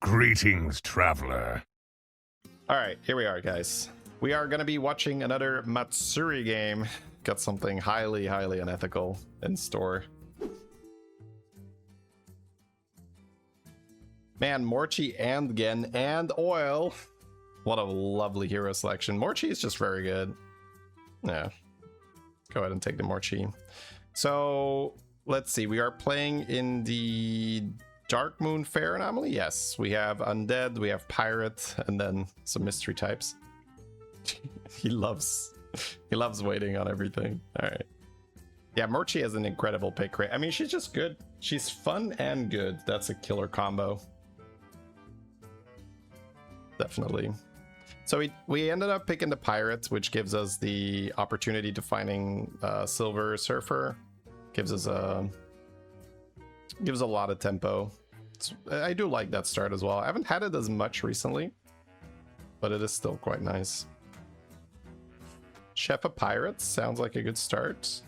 Greetings, traveler. Alright, here we are, guys. We are going to be watching another Matsuri game. Got something highly unethical in store. Man, Morchi and Gen and Oil. What a lovely hero selection. Morchi is just very good. Yeah. Go ahead and take the Morchi. So, let's see. We are playing in the Dark Moon Fair anomaly. Yes, we have Undead, we have Pirate, and then some mystery types. he loves waiting on everything. All right. Yeah, Morchi has an incredible pick rate. I mean, she's just good. She's fun and good. That's a killer combo. Definitely. So we ended up picking the Pirate, which gives us the opportunity to finding Silver Surfer. Gives us a lot of tempo. I do like that start as well. I haven't had it as much recently, but it is still quite nice. Chef a Pirate sounds like a good start.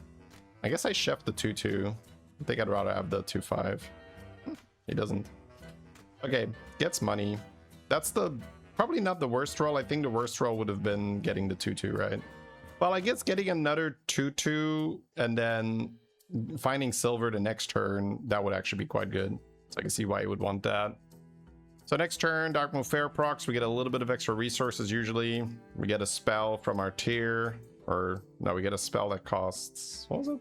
I guess I chef the 2-2. I think I'd rather have the 2-5. He doesn't. Okay, gets money. That's probably not the worst roll. I think the worst roll would have been getting the 2-2, right? Well, I guess getting another 2-2 and then finding silver the next turn, that would actually be quite good. So I can see why you would want that. So next turn, Dark Moon Fair procs, we get a little bit of extra resources usually. We get a spell from our tier, or no, we get a spell that costs, what was it?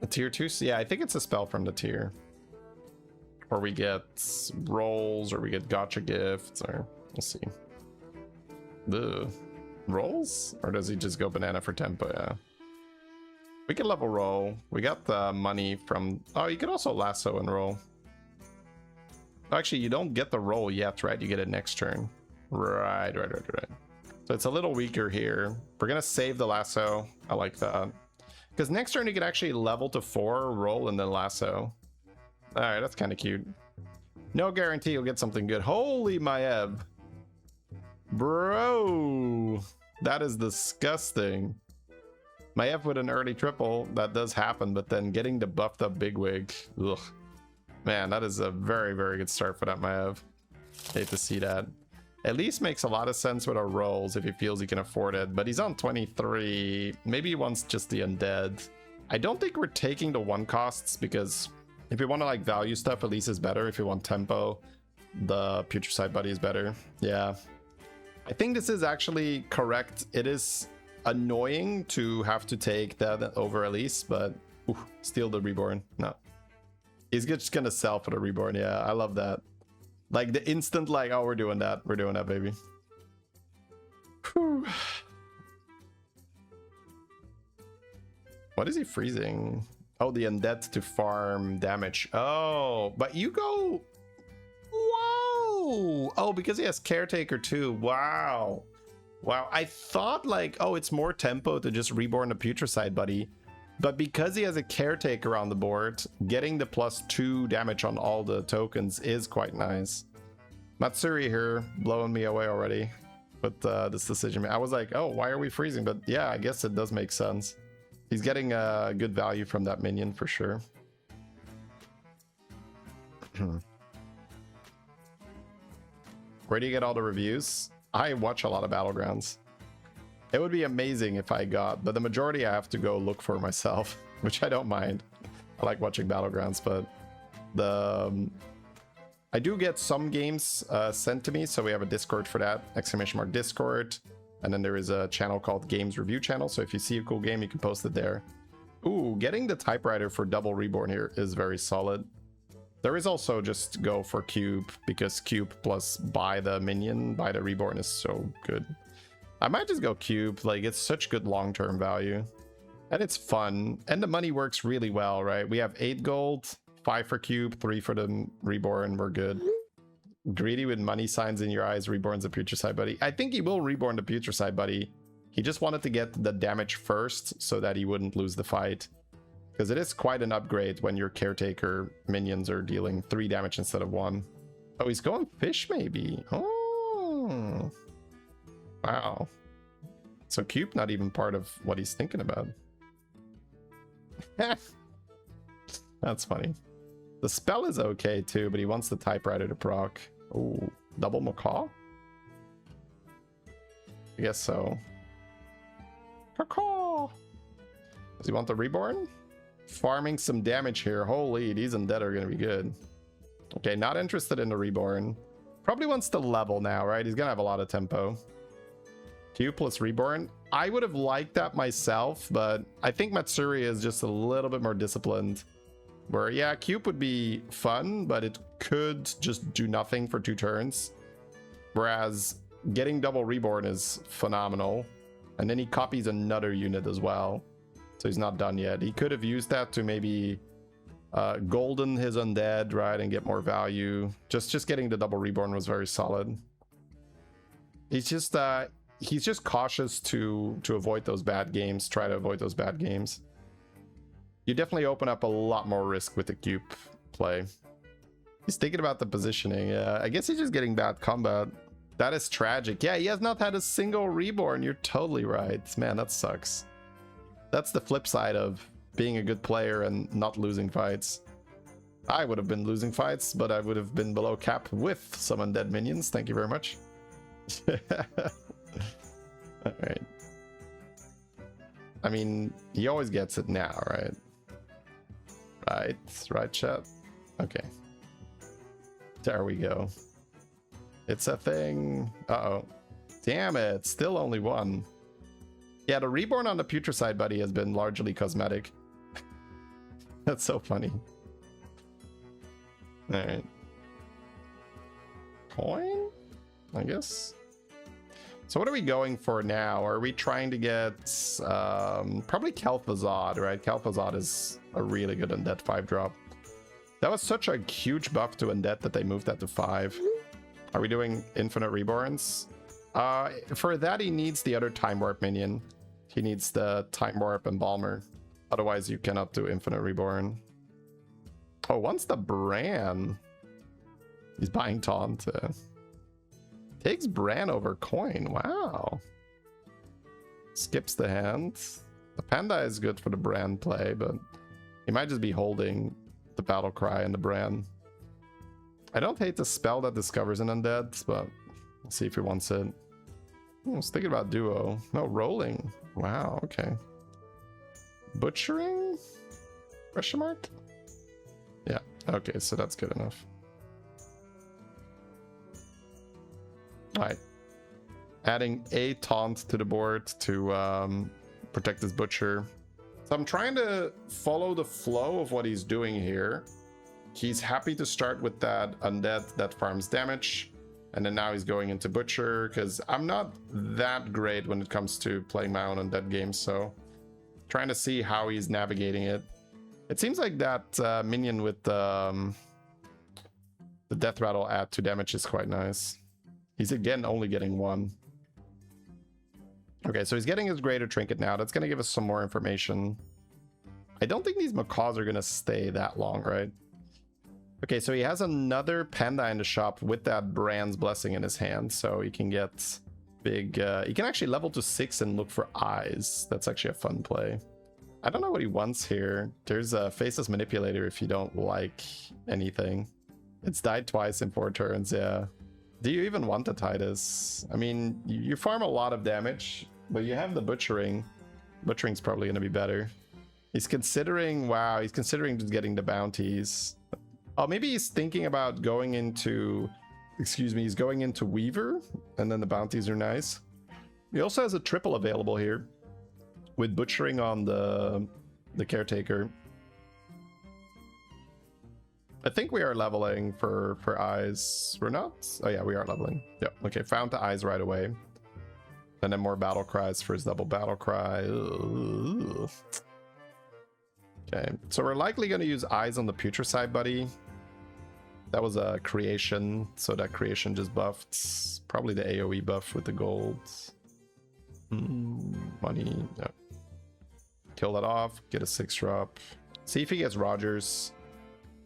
A tier 2? Yeah, I think it's a spell from the tier. Or we get rolls, or we get gotcha gifts, or we'll see. The rolls? Or does he just go banana for tempo? Yeah. We can level roll. We got the money from... Oh, you could also lasso and roll. Actually, you don't get the roll yet, right? You get it next turn. Right. So it's a little weaker here. We're going to save the lasso. I like that. Because next turn you can actually level to 4, roll, and then lasso. Alright, that's kind of cute. No guarantee you'll get something good. Holy Maev. Bro. That is disgusting. Maev with an early triple, that does happen, but then getting the buffed up bigwig, ugh. Man, that is a very good start for that Maev. Hate to see that. At least makes a lot of sense with our rolls if he feels he can afford it, but he's on 23. Maybe he wants just the Undead. I don't think we're taking the 1 costs, because if you want to like value stuff, Elise is better. If you want tempo, the Putricide Buddy is better. Yeah. I think this is actually correct. It is annoying to have to take that over Elise, but steal the Reborn. No, he's just gonna sell for the Reborn. Yeah, I love that. Like the instant, like, oh, we're doing that, baby. Whew. What is he freezing? Oh, the Undead to farm damage. Oh, but you go. Whoa. Oh, because he has Caretaker too. Wow. I thought like, oh, it's more tempo to just reborn the Putricide Buddy. But because he has a Caretaker on the board, getting the +2 damage on all the tokens is quite nice. Matsuri here, blowing me away already with this decision. I was like, oh, why are we freezing? But yeah, I guess it does make sense. He's getting good value from that minion for sure. Where do you get all the reviews? I watch a lot of Battlegrounds. It would be amazing if I got, but the majority I have to go look for myself, which I don't mind. I like watching Battlegrounds, but I do get some games sent to me, so we have a Discord for that, !Discord, and then there is a channel called Games Review Channel, so if you see a cool game, you can post it there. Ooh, getting the typewriter for double Reborn here is very solid. There is also just go for Cube, because Cube plus buy the minion, buy the Reborn is so good. I might just go Cube, like it's such good long-term value. And it's fun, and the money works really well, right? We have 8 gold, 5 for Cube, 3 for the Reborn, we're good. Greedy with money signs in your eyes, Reborn's a Putricide Buddy. I think he will Reborn the Putricide Buddy. He just wanted to get the damage first, so that he wouldn't lose the fight. Because it is quite an upgrade when your Caretaker minions are dealing 3 damage instead of 1. Oh, he's going fish maybe. Oh. Wow. So Cube not even part of what he's thinking about. That's funny. The spell is okay too, but he wants the typewriter to proc. Oh, double macaw? I guess so. Caw. Does he want the reborn? Farming some damage here. Holy, these undead are gonna be good. Okay, not interested in the reborn. Probably wants to level now, right? He's gonna have a lot of tempo. Q plus reborn. I would have liked that myself, but I think Matsuri is just a little bit more disciplined. Where, yeah, Cube would be fun, but it could just do nothing for 2 turns. Whereas getting double reborn is phenomenal. And then he copies another unit as well. So he's not done yet. He could have used that to maybe golden his undead, right, and get more value. Just getting the double reborn was very solid. He's just cautious to avoid those bad games. Try to avoid those bad games. You definitely open up a lot more risk with the cube play. He's thinking about the positioning. I guess he's just getting bad combat. That is tragic. Yeah, he has not had a single reborn. You're totally right. Man, that sucks. That's the flip side of being a good player and not losing fights. I would have been losing fights, but I would have been below cap with some undead minions. Thank you very much. Alright. I mean, he always gets it now, right? Right, chat? Okay. There we go. It's a thing. Uh-oh. Damn it, still only 1. Yeah, the reborn on the Putricide Buddy has been largely cosmetic. That's so funny. Alright. Coin? I guess. So what are we going for now? Are we trying to get probably Kel'Thuzad, right? Kel'Thuzad is a really good undead 5-drop. That was such a huge buff to undead that they moved that to 5. Are we doing infinite reborns? For that he needs the other time warp minion. He needs the time warp embalmer. Otherwise you cannot do infinite reborn. Oh, once the Bran. He's buying taunt. Takes Bran over coin. Wow. Skips the hand. The panda is good for the Bran play, but he might just be holding the battle cry and the Bran. I don't hate the spell that discovers an undead, but let's see if he wants it. I was thinking about duo. No, rolling. Wow, okay. Butchering? Question mark? Yeah, okay, so that's good enough. Alright. Adding a taunt to the board to protect his butcher. So I'm trying to follow the flow of what he's doing here. He's happy to start with that undead that farms damage. And then now he's going into butcher, because I'm not that great when it comes to playing my own undead games. So trying to see how he's navigating it. It seems like that minion with the death rattle add 2 damage is quite nice. He's again only getting 1. Okay, so he's getting his greater trinket now. That's going to give us some more information. I don't think these macaws are going to stay that long, right? Okay, so he has another panda in the shop with that Bran's blessing in his hand, so he can get big... he can actually level to 6 and look for eyes. That's actually a fun play. I don't know what he wants here. There's a Faceless Manipulator if you don't like anything. It's died twice in 4 turns, yeah. Do you even want the Titus? I mean, you farm a lot of damage, but you have the Butchering. Butchering's probably going to be better. He's considering... Wow, he's considering just getting the bounties. Oh, maybe he's thinking about going into... Excuse me, he's going into Weaver, and then the bounties are nice. He also has a triple available here, with Butchering on the Caretaker. I think we are leveling for eyes. We're not? Oh yeah, we are leveling. Yep, okay, found the eyes right away. And then more battle cries for his double battle cry. Ugh. Okay, so we're likely going to use eyes on the Putricide Buddy. That was a creation, so that creation just buffed. Probably the AoE buff with the gold. Money, no. Kill that off, get a 6-drop. See if he gets Rogers.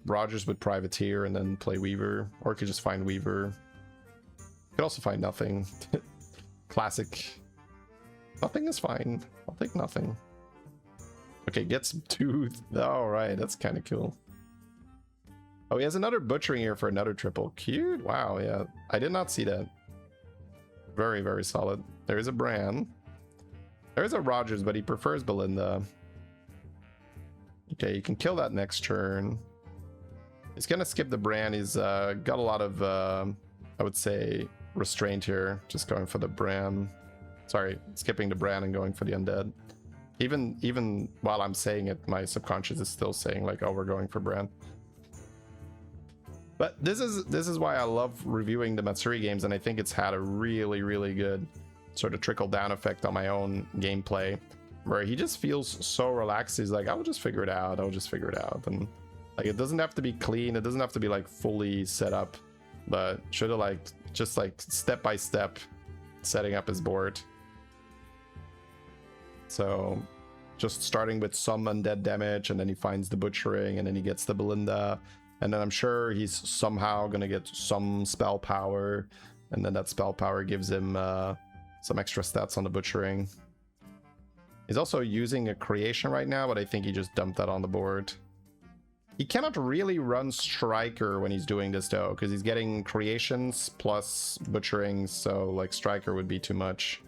Rogers with Privateer and then play Weaver. Or could just find Weaver. Could also find nothing. Classic. Nothing is fine. I'll take nothing. Okay, gets 2. Alright, that's kind of cool. Oh, he has another butchering here for another triple. Cute. Wow, yeah. I did not see that. Very, very solid. There is a Bran. There is a Rogers, but he prefers Belinda. Okay, you can kill that next turn. He's gonna skip the Bran. He's got a lot of, I would say, restraint here. Just going for the Bran. Sorry, skipping the Bran and going for the Undead. Even while I'm saying it, my subconscious is still saying like, oh, we're going for Bran. But this is why I love reviewing the Matsuri games, and I think it's had a really, really good sort of trickle down effect on my own gameplay, where he just feels so relaxed. He's like, I'll just figure it out. I'll just figure it out. And like, it doesn't have to be clean. It doesn't have to be like fully set up, but should have like just like step by step setting up his board. So just starting with some undead damage, and then he finds the butchering, and then he gets the Belinda. And then I'm sure he's somehow going to get some spell power. And then that spell power gives him some extra stats on the butchering. He's also using a creation right now, but I think he just dumped that on the board. He cannot really run Striker when he's doing this though, because he's getting creations plus butchering. So like Striker would be too much.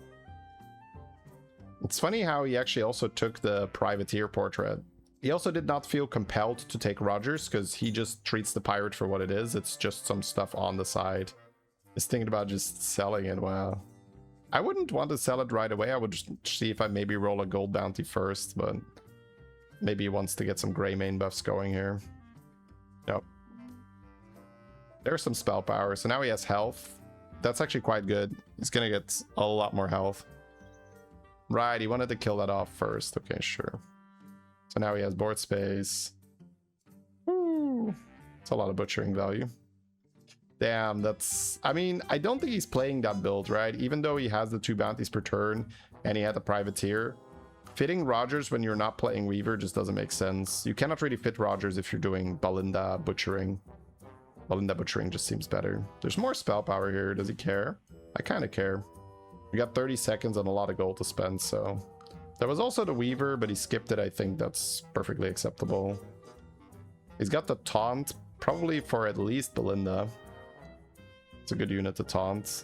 It's funny how he actually also took the Privateer portrait. He also did not feel compelled to take Rogers because he just treats the pirate for what it is. It's just some stuff on the side. He's thinking about just selling it. Wow. I wouldn't want to sell it right away. I would just see if I maybe roll a gold bounty first, but maybe he wants to get some gray main buffs going here. Nope. There's some spell power. So now he has health. That's actually quite good. He's going to get a lot more health. Right, he wanted to kill that off first. Okay, sure. So now he has board space. Woo! It's a lot of butchering value. Damn, that's... I mean, I don't think he's playing that build, right? Even though he has the 2 bounties per turn and he had the Privateer. Fitting Rogers when you're not playing Weaver just doesn't make sense. You cannot really fit Rogers if you're doing Belinda butchering. Belinda butchering just seems better. There's more spell power here. Does he care? I kind of care. We got 30 seconds and a lot of gold to spend, so... There was also the Weaver, but he skipped it. I think that's perfectly acceptable. He's got the Taunt, probably for at least Belinda. It's a good unit to taunt.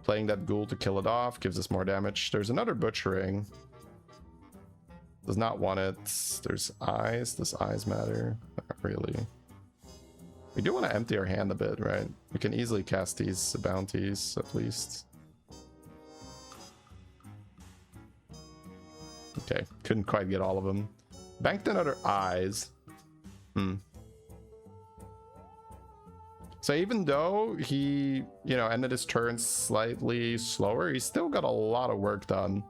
Playing that Ghoul to kill it off gives us more damage. There's another butchering. Does not want it. There's eyes. Does eyes matter? Not really. We do want to empty our hand a bit, right? We can easily cast these bounties, at least. Okay, couldn't quite get all of them. Banked another eyes. So even though he, you know, ended his turn slightly slower, he's still got a lot of work done.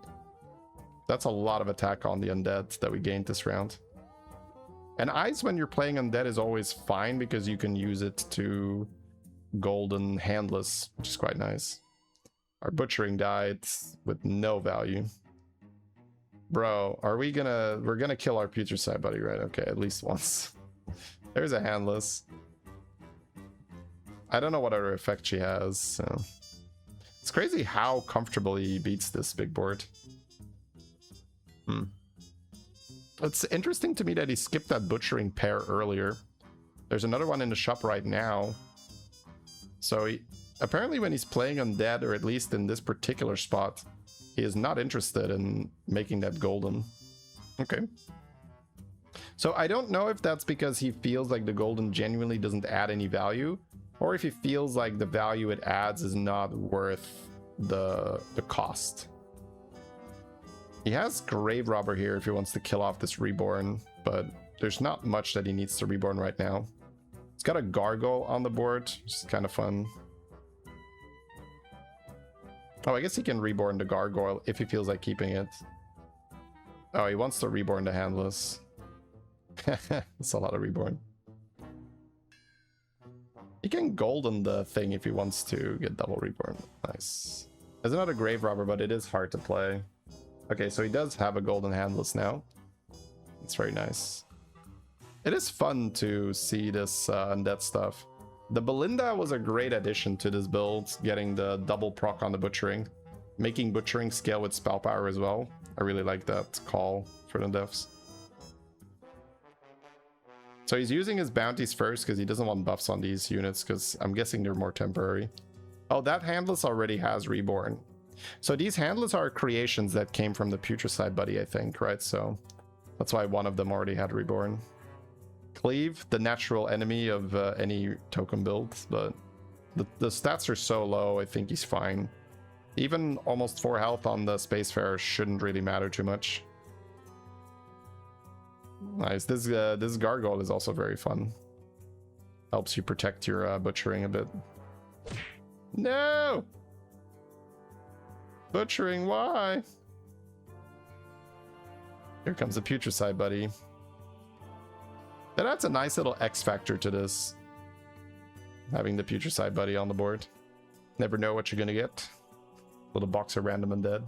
That's a lot of attack on the undead that we gained this round. And eyes when you're playing undead is always fine because you can use it to golden handless, which is quite nice. Our butchering died with no value. Bro, are we gonna... We're gonna kill our Putricide buddy, right? Okay, at least once. There's a handless. I don't know what other effect she has, so... It's crazy how comfortably he beats this big board. It's interesting to me that he skipped that butchering pair earlier. There's another one in the shop right now. So he... Apparently when he's playing undead, or at least in this particular spot, he is not interested in making that golden. Okay. So I don't know if that's because he feels like the golden genuinely doesn't add any value, or if he feels like the value it adds is not worth the cost. He has Grave Robber here if he wants to kill off this Reborn, but there's not much that he needs to Reborn right now. He's got a Gargoyle on the board, which is kind of fun. Oh, I guess he can Reborn the Gargoyle if he feels like keeping it. Oh, he wants to Reborn the Handless. That's a lot of Reborn. He can Golden the thing if he wants to get double Reborn. Nice. There's another Grave Robber, but it is hard to play. Okay, so he does have a Golden Handless now. It's very nice. It is fun to see this undead stuff. The Belinda was a great addition to this build, getting the double proc on the butchering, making butchering scale with spell power as well. I really like that call for the devs. So he's using his bounties first because he doesn't want buffs on these units, because I'm guessing they're more temporary. Oh, that handless already has Reborn. So these handless are creations that came from the Putricide Buddy, I think, right? So that's why one of them already had Reborn. Cleave, the natural enemy of any token build, but the stats are so low, I think he's fine. Even almost 4 health on the Spacefarer shouldn't really matter too much. Nice. This Gargoyle is also very fun. Helps you protect your butchering a bit. No! Butchering, why? Here comes the Putricide Buddy. And that's a nice little X factor to this. Having the Putricide Buddy on the board. Never know what you're gonna get. Little box of random undead.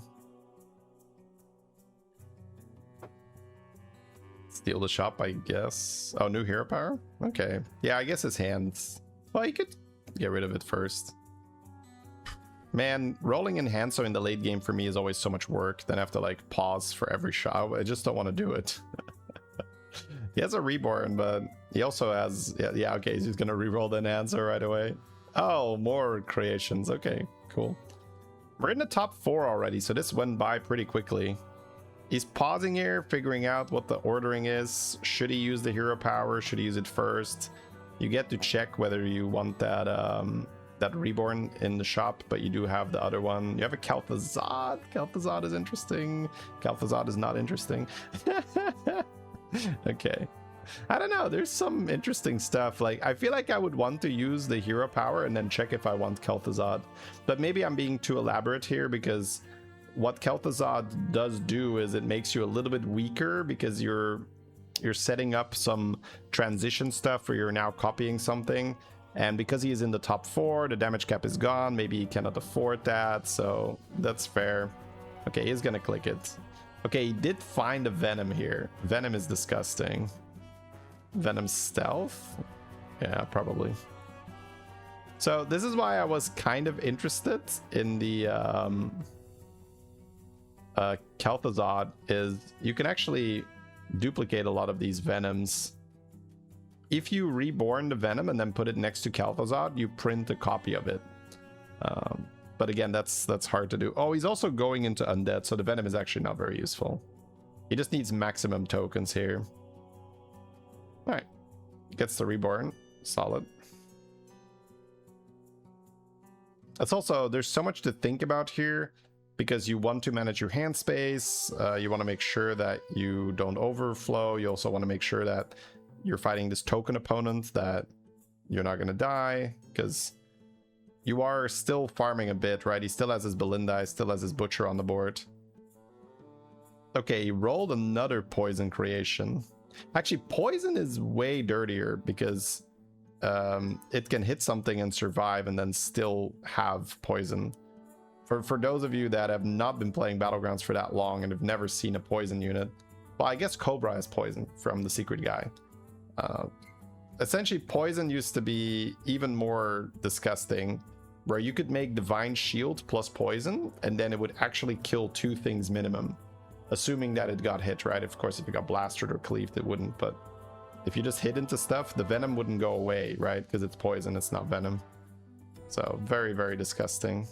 Steal the shop, I guess. Oh, new hero power? Okay. Yeah, I guess his hands. Well, you could get rid of it first. Man, rolling in Hanso in the late game for me is always so much work. Then I have to like pause for every shot. I just don't want to do it. He has a Reborn, but he also has... Yeah, okay, he's gonna reroll the Hanso right away. Oh, more creations. Okay, cool. We're in the top 4 already, so this went by pretty quickly. He's pausing here, figuring out what the ordering is. Should he use the hero power? Should he use it first? You get to check whether you want that that Reborn in the shop, but you do have the other one. You have a Kel'Thuzad. Kel'Thuzad is interesting. Kel'Thuzad is not interesting. Okay. I don't know. There's some interesting stuff. Like, I feel like I would want to use the hero power and then check if I want Kel'Thuzad. But maybe I'm being too elaborate here, because what Kel'Thuzad does do is it makes you a little bit weaker, because you're setting up some transition stuff where you're now copying something. And because he is in the top 4, the damage cap is gone. Maybe he cannot afford that. So that's fair. Okay, he's going to click it. Okay, he did find a Venom here. Venom is disgusting. Venom stealth? Yeah, probably. So this is why I was kind of interested in the Kel'Thuzad, is you can actually duplicate a lot of these Venoms. If you reborn the Venom and then put it next to Kel'Thuzad, you print a copy of it. But again, that's hard to do. Oh, he's also going into Undead, so the Venom is actually not very useful. He just needs maximum tokens here. Alright. Gets the Reborn. Solid. That's also, there's so much to think about here, because you want to manage your hand space. You want to make sure that you don't overflow. You also want to make sure that you're fighting this token opponent, that you're not going to die, because you are still farming a bit, right? He still has his Belinda, he still has his Butcher on the board. Okay, he rolled another poison creation. Actually, poison is way dirtier, because it can hit something and survive and then still have poison. For those of you that have not been playing Battlegrounds for that long and have never seen a poison unit, well, I guess Cobra is poison from the secret guy. Essentially, poison used to be even more disgusting, where you could make Divine Shield plus poison, and then it would actually kill 2 things minimum, assuming that it got hit, right? Of course, if it got blasted or cleaved, it wouldn't, but if you just hit into stuff, the venom wouldn't go away, right? Because it's poison, it's not venom. So very, very disgusting.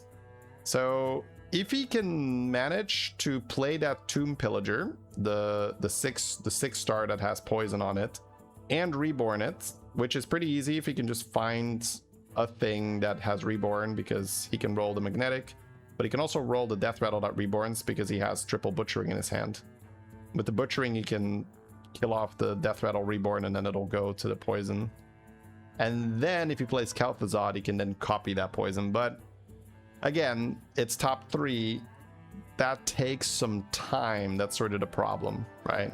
So if he can manage to play that Tomb Pillager, the 6-star that has poison on it, and reborn it, which is pretty easy if he can just find a thing that has reborn, because he can roll the magnetic, but he can also roll the death rattle that reborns, because he has triple butchering in his hand. With the butchering, he can kill off the death rattle reborn, and then it'll go to the poison. And then if he plays Kel'Thuzad, he can then copy that poison. But again, it's top 3. That takes some time. That's sort of the problem, right?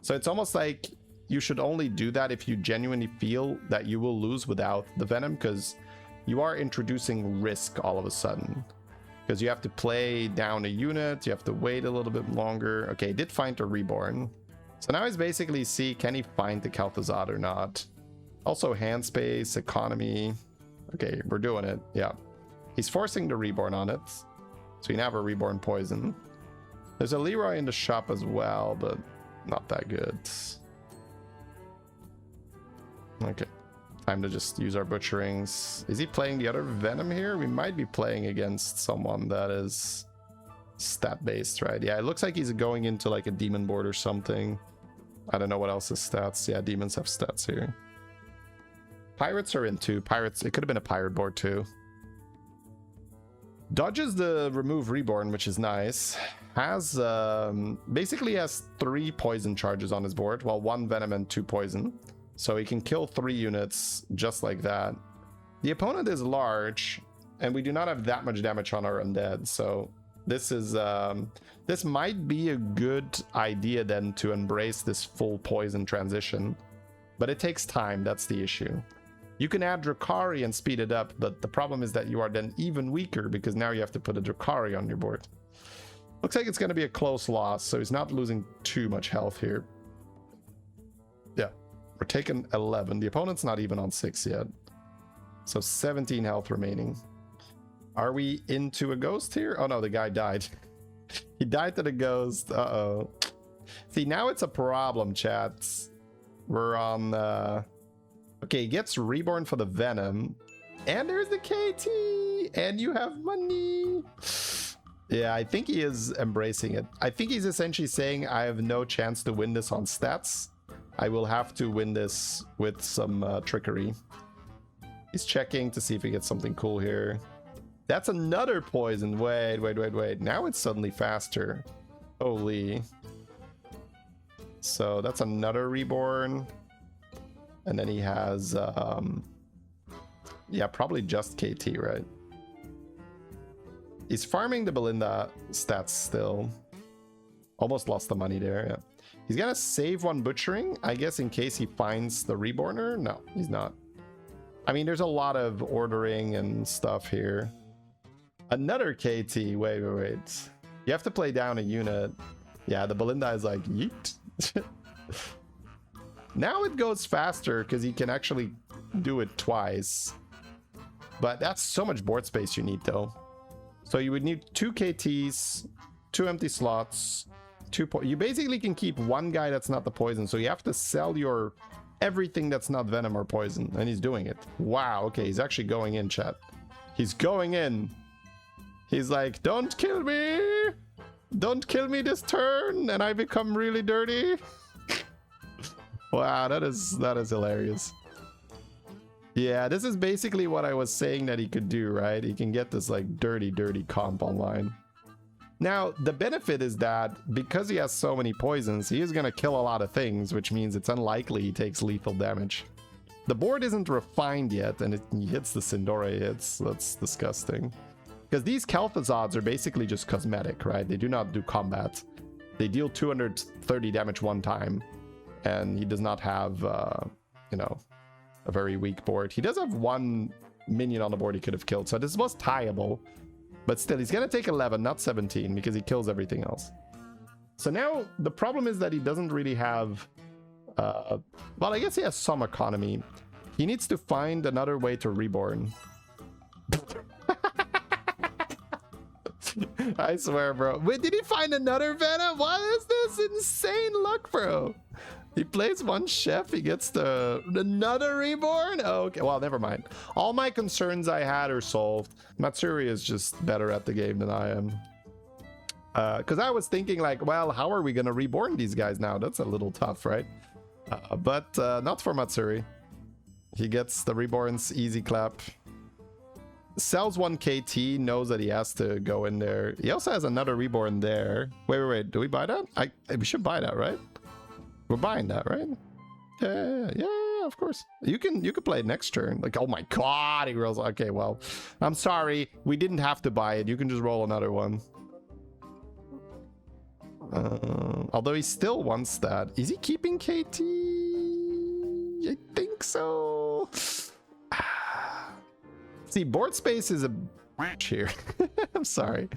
So it's almost like you should only do that if you genuinely feel that you will lose without the Venom, because you are introducing risk all of a sudden. Because you have to play down a unit, you have to wait a little bit longer. Okay, he did find a Reborn. So now he's basically see, can he find the Kel'Thuzad or not? Also hand space, economy. Okay, we're doing it, yeah. He's forcing the Reborn on it. So you can have a Reborn poison. There's a Leroy in the shop as well, but not that good. Okay. Time to just use our butcherings. Is he playing the other Venom here? We might be playing against someone that is stat-based, right? Yeah, it looks like he's going into like a demon board or something. I don't know what else is stats. Yeah, demons have stats here. Pirates are in too. Pirates, it could have been a pirate board too. Dodges the remove reborn, which is nice. Has basically has 3 poison charges on his board. Well, 1 venom and 2 poison. So he can kill 3 units just like that. The opponent is large, and we do not have that much damage on our undead. So this is this might be a good idea then to embrace this full poison transition. But it takes time, that's the issue. You can add Drukhari and speed it up, but the problem is that you are then even weaker because now you have to put a Drukhari on your board. Looks like it's going to be a close loss, so he's not losing too much health here. Yeah, we're taking 11. The opponent's not even on 6 yet. So 17 health remaining. Are we into a ghost here? Oh no, the guy died. He died to the ghost. Uh-oh. See, now it's a problem, chats. We're on... Okay, he gets reborn for the venom. And there's the KT! And you have money! Yeah, I think he is embracing it. I think he's essentially saying, I have no chance to win this on stats. I will have to win this with some trickery. He's checking to see if he gets something cool here. That's another poison. Wait. Now it's suddenly faster. Holy. So that's another reborn. And then he has, yeah, probably just KT, right? He's farming the Belinda stats still. Almost lost the money there, yeah. He's gonna save 1 butchering, I guess, in case he finds the reborner. No, he's not. I mean, there's a lot of ordering and stuff here. Another KT. Wait. You have to play down a unit. Yeah, the Belinda is like, yeet. Now it goes faster because he can actually do it twice. But that's so much board space you need, though. So you would need 2 KTs, 2 empty slots, 2 you basically can keep 1 guy that's not the poison. So you have to sell your everything that's not venom or poison. And he's doing it. Wow, okay, he's actually going in, chat. He's going in. He's like, don't kill me! Don't kill me this turn, and I become really dirty. Wow, that is hilarious. Yeah, this is basically what I was saying that he could do, right? He can get this like dirty comp online. Now, the benefit is that because he has so many poisons, he is going to kill a lot of things, which means it's unlikely he takes lethal damage. The board isn't refined yet, and he hits the Sindora hits. That's disgusting. Because these Kel'Thuzad's are basically just cosmetic, right? They do not do combat. They deal 230 damage 1 time. And he does not have, you know, a very weak board. He does have 1 minion on the board he could have killed. So this was tieable. But still, he's going to take 11, not 17, because he kills everything else. So now, the problem is that he doesn't really have... well, I guess he has some economy. He needs to find another way to reborn. I swear, bro. Wait, did he find another Venom? What is this insane luck, bro? He plays 1 chef, he gets another reborn? Oh, okay, well, never mind. All my concerns I had are solved. Matsuri is just better at the game than I am. Because I was thinking like, well, how are we going to reborn these guys now? That's a little tough, right? But not for Matsuri. He gets the reborns, easy clap. Sells 1 KT, knows that he has to go in there. He also has another reborn there. Wait. Do we buy that? We should buy that, right? We're buying that, right? Yeah, of course. You can play it next turn. Like, oh my god, he rolls. Okay, well, I'm sorry. We didn't have to buy it. You can just roll another one. Although he still wants that. Is he keeping KT? I think so. See, board space is a here. I'm sorry.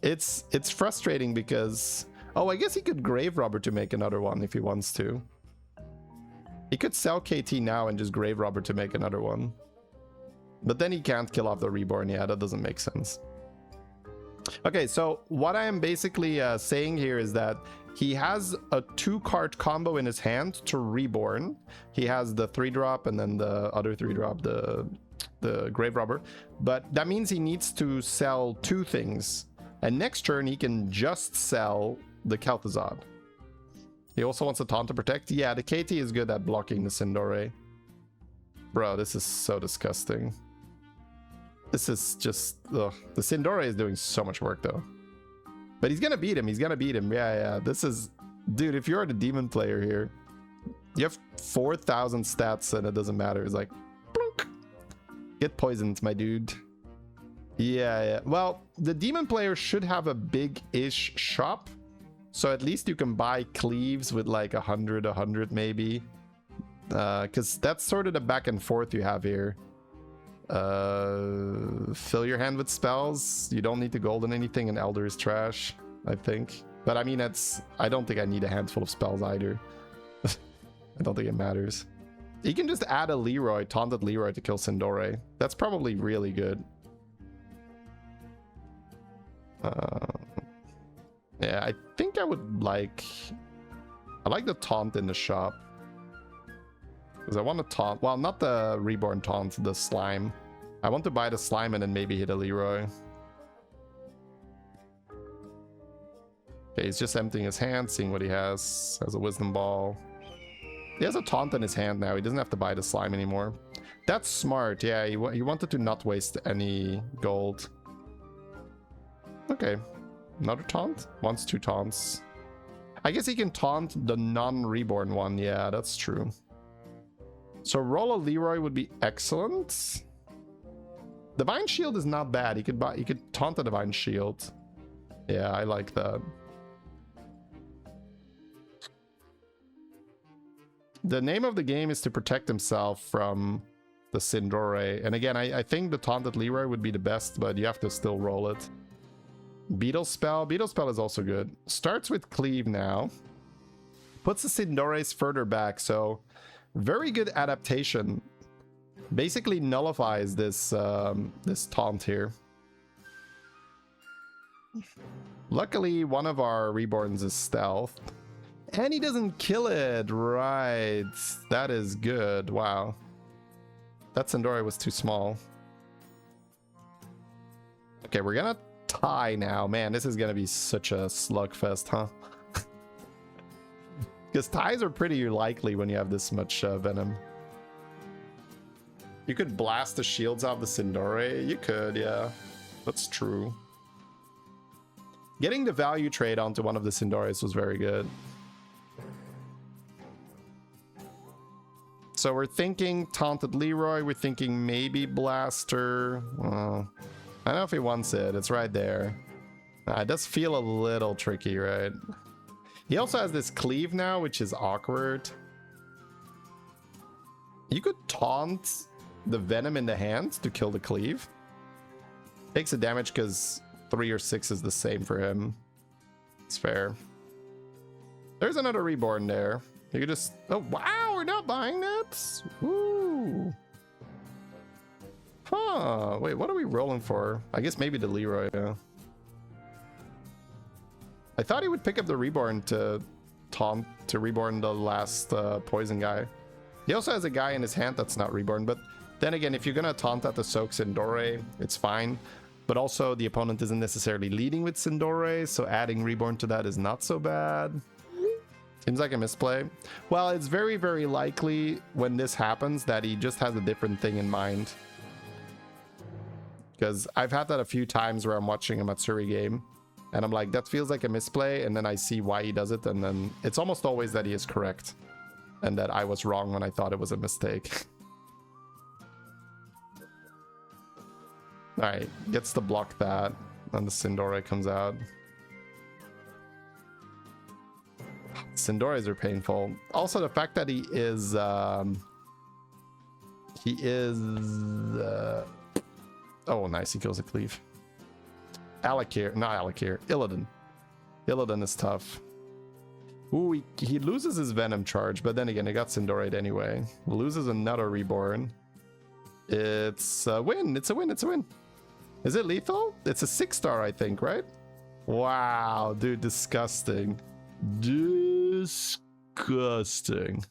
It's frustrating because... Oh, I guess he could grave robber to make another one if he wants to. He could sell KT now and just grave robber to make another one. But then he can't kill off the reborn. Yeah, that doesn't make sense. Okay, so what I am basically saying here is that he has a 2-card combo in his hand to Reborn. He has the 3-drop and then the other 3-drop, the Grave Robber. But that means he needs to sell 2 things. And next turn, he can just sell the Kel'Thuzad. He also wants a Taunt to protect. Yeah, the KT is good at blocking the Sindore. Bro, this is so disgusting. This is just... Ugh. The Sindore is doing so much work, though. But he's gonna beat him. He's gonna beat him. Yeah. This is... Dude, if you're the demon player here, you have 4,000 stats and it doesn't matter. It's like... Plunk. Get poisoned, my dude. Yeah. Well, the demon player should have a big-ish shop. So at least you can buy cleaves with like 100 maybe. Because that's sort of the back and forth you have here. Fill your hand with spells. You don't need to golden anything, and Elder is trash, I think. But I mean, I don't think I need a handful of spells either. I don't think it matters. You can just add a Leroy, taunted Leroy to kill Sindore. That's probably really good. Yeah, I think I would like... I like the taunt in the shop. Because I want to taunt... Well, not the Reborn taunt, the slime. I want to buy the slime and then maybe hit a Leroy. Okay, he's just emptying his hand, seeing what he has. Has a Wisdom Ball. He has a taunt in his hand now. He doesn't have to buy the slime anymore. That's smart. Yeah, he wanted to not waste any gold. Okay. Another taunt? Wants 2 taunts. I guess he can taunt the non-reborn one. Yeah, that's true. So roll a Leroy would be excellent. Divine Shield is not bad. He could taunt a Divine Shield. Yeah, I like that. The name of the game is to protect himself from the Sindore. And again, I think the taunted Leroy would be the best, but you have to still roll it. Beetle Spell. Beetle Spell is also good. Starts with Cleave now. Puts the Sindores further back, so very good adaptation. Basically nullifies this this taunt here. Luckily, one of our Reborns is stealth. And he doesn't kill it. Right. That is good. Wow. That Sindore was too small. Okay, we're gonna tie now. Man, this is gonna be such a slugfest, huh? Because ties are pretty likely when you have this much venom. You could blast the shields out of the Sindore. You could, yeah. That's true. Getting the value trade onto one of the Sindores was very good. So we're thinking taunted Leroy. We're thinking maybe Blaster. I don't know if he wants it. It's right there. It does feel a little tricky, right? He also has this Cleave now, which is awkward. You could taunt the Venom in the hand to kill the Cleave. Takes a damage because 3 or 6 is the same for him. It's fair. There's another Reborn there. You could just... Oh, wow! We're not buying that? Woo! Huh, wait, what are we rolling for? I guess maybe the Leroy, yeah. I thought he would pick up the Reborn to taunt, to Reborn the last poison guy. He also has a guy in his hand that's not Reborn, but then again, if you're gonna taunt at the Soak Sindore, it's fine. But also, the opponent isn't necessarily leading with Sindore, so adding Reborn to that is not so bad. Seems like a misplay. Well, it's very, very likely when this happens that he just has a different thing in mind. Because I've had that a few times where I'm watching a Matsuri game and I'm like, that feels like a misplay, and then I see why he does it, and then it's almost always that he is correct and that I was wrong when I thought it was a mistake. Alright, gets to block that, and the Sindore comes out. Sindores are painful. Also, the fact that he is oh, nice. He kills a Cleave. Alakir. Not Alakir. Illidan. Illidan is tough. Ooh, he loses his Venom charge, but then again, he got Sindorate anyway. Loses another Reborn. It's a win. It's a win. It's a win. Is it lethal? It's a 6-star, I think, right? Wow, dude, disgusting. Disgusting.